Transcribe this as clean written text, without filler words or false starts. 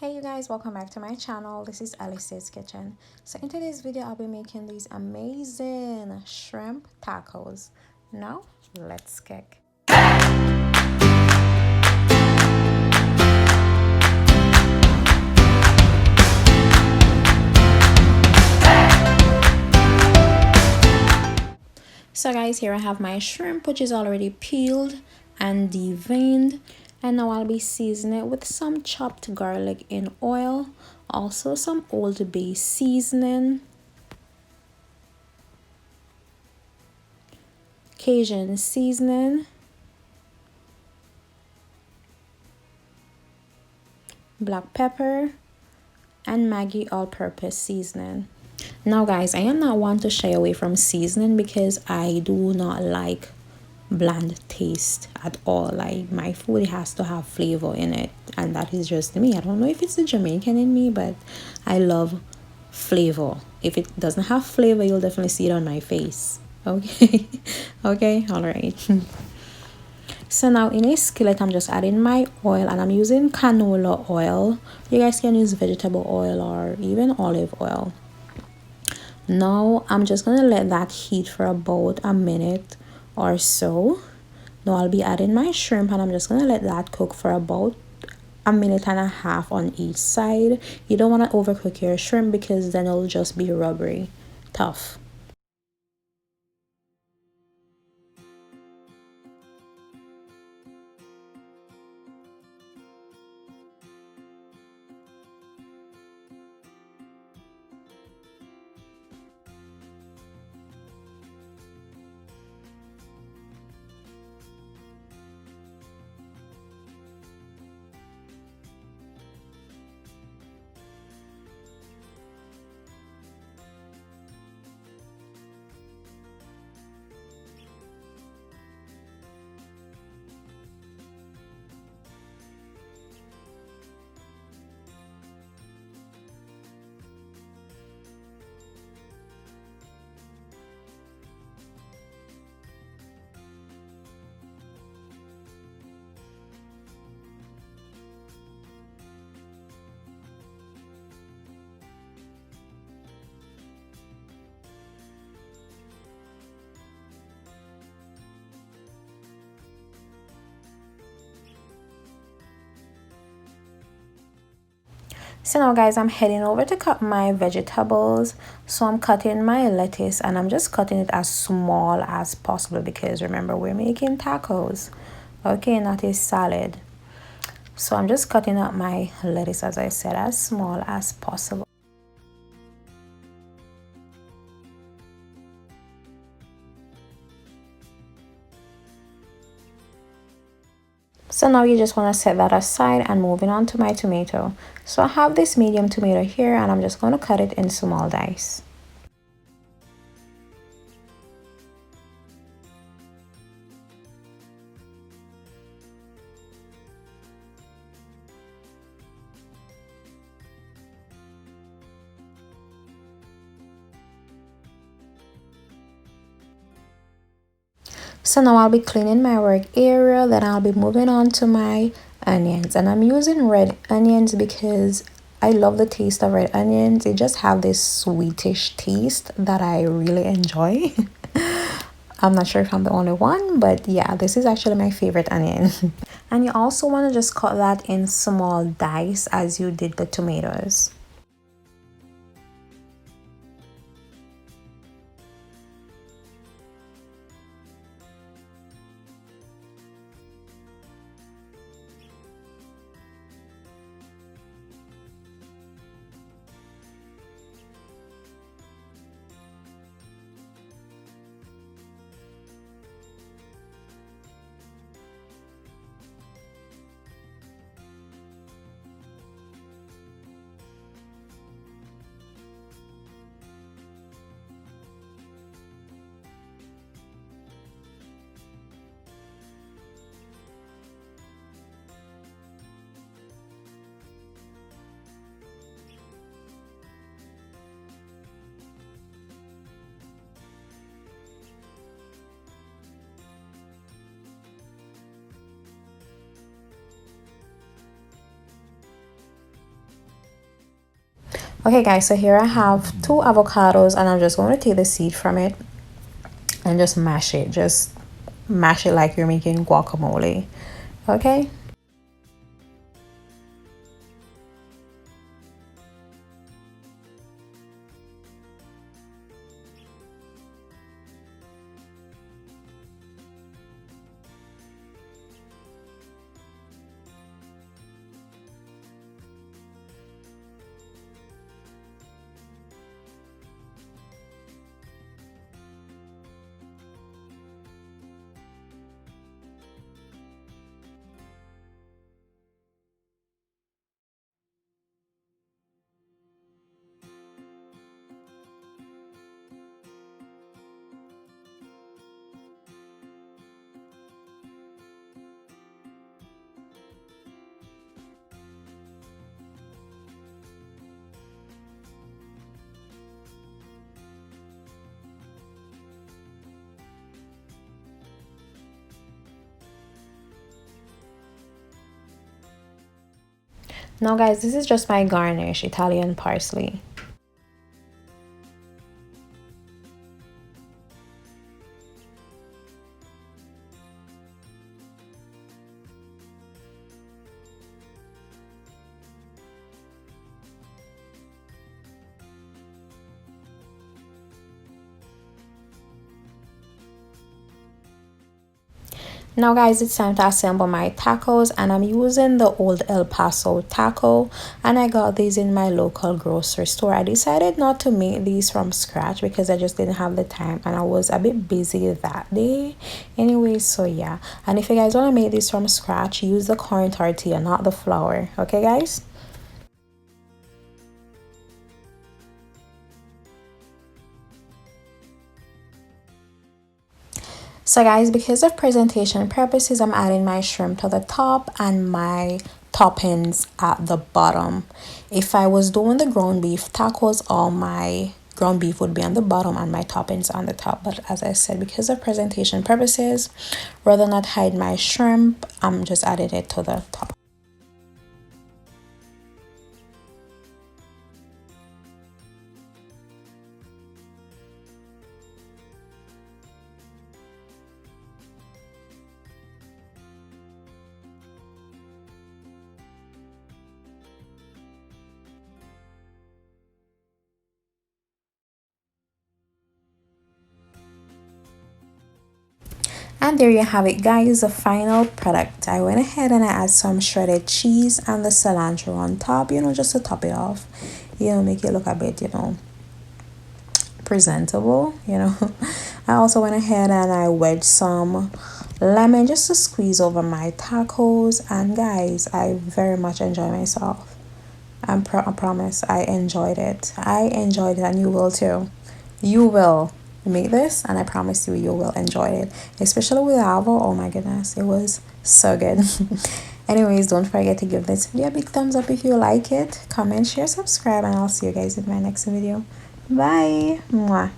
Hey you guys, welcome back to my channel. This is Alecia's Kitchen. So in today's video I'll be making these amazing shrimp tacos. Now let's cook. So guys, here I have my shrimp, which is already peeled and deveined, and now I'll be seasoning it with some chopped garlic in oil, also some Old Bay seasoning, Cajun seasoning, black pepper, and Maggi all-purpose seasoning. Now guys, I am not one to shy away from seasoning because I do not like bland taste at all. Like, my food has to have flavor in it, and that is just me. I don't know if it's the Jamaican in me, but I love flavor. If it doesn't have flavor, you'll definitely see it on my face. Okay. Okay, all right. So now in a skillet I'm just adding my oil, and I'm using canola oil. You guys can use vegetable oil or even olive oil. Now I'm just gonna let that heat for about a minute or so. Now I'll be adding my shrimp, and I'm just gonna let that cook for about a minute and a half on each side. You don't want to overcook your shrimp because then it'll just be rubbery tough. So now guys, I'm heading over to cut my vegetables. So I'm cutting my lettuce, and I'm just cutting it as small as possible because remember, we're making tacos, okay, not a salad. So I'm just cutting up my lettuce, as I said, as small as possible. So now you just want to set that aside, and moving on to my tomato. So I have this medium tomato here, and I'm just going to cut it in small dice. So now I'll be cleaning my work area, then I'll be moving on to my onions, and I'm using red onions because I love the taste of red onions. They just have this sweetish taste that I really enjoy. I'm not sure if I'm the only one, but yeah, this is actually my favorite onion. And you also want to just cut that in small dice as you did the tomatoes. Okay guys, so here I have 2 avocados and I'm just going to take the seed from it and just mash it. Just mash it like you're making guacamole. Okay. Now guys, this is just my garnish, Italian parsley. Now guys, it's time to assemble my tacos, and I'm using the old El Paso taco, and I got these in my local grocery store. I decided not to make these from scratch because I just didn't have the time and I was a bit busy that day anyway. So yeah, and if you guys want to make these from scratch, use the corn tortilla, not the flour. Okay guys. So guys, because of presentation purposes, I'm adding my shrimp to the top and my toppings at the bottom. If I was doing the ground beef tacos, all my ground beef would be on the bottom and my toppings on the top. But as I said, because of presentation purposes, rather not hide my shrimp, I'm just adding it to the top. And there you have it guys, the final product. I went ahead and I add some shredded cheese and the cilantro on top, you know, just to top it off, you know, make it look a bit, you know, presentable, you know. I also went ahead and I wedged some lemon just to squeeze over my tacos, and guys, I very much enjoy myself. I promise I enjoyed it. I enjoyed it and you will too. You will make this and I promise you, you will enjoy it, especially with avo. Oh my goodness, it was so good. Anyways, don't forget to give this video a big thumbs up if you like it. Comment, share, subscribe, and I'll see you guys in my next video. Bye. Mwah.